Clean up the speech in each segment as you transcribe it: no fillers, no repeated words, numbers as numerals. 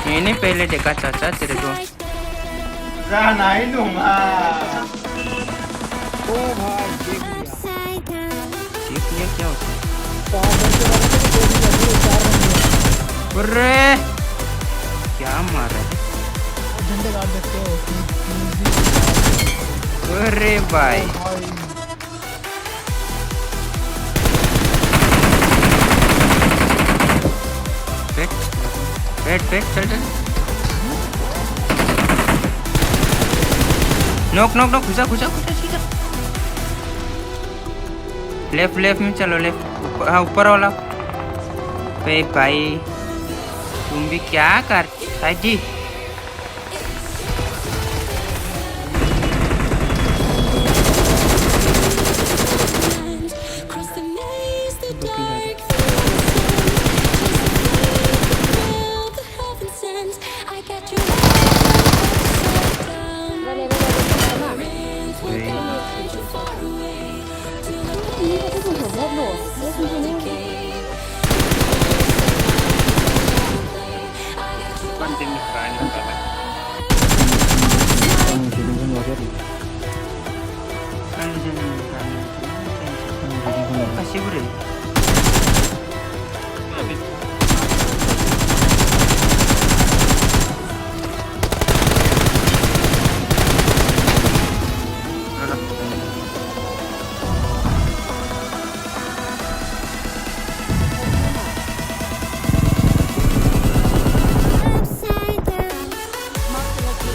मैंने पहले देखा चाचा तेरे को। रहना ही दूंगा। ओ भाई देख लिया। देख लिया क्या होता है? तो आप घर के बारे में तो देख लिया, पूरे 4 बंदे हैं। अरे क्या मार रहा है? झंडे गाड़ सकते हो। अरे भाई भाई बैठ बैठ बैठ चल चल। नॉक नॉक नॉक घुसा घुसा घुसा सीधा। लेफ्ट लेफ्ट में चलो लेफ्ट। हाँ ऊपर वाला। बे भाई तुम भी क्या कर साइड जी। Kasih beri.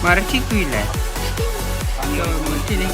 Mari ciku ile. Yo, mesti ni.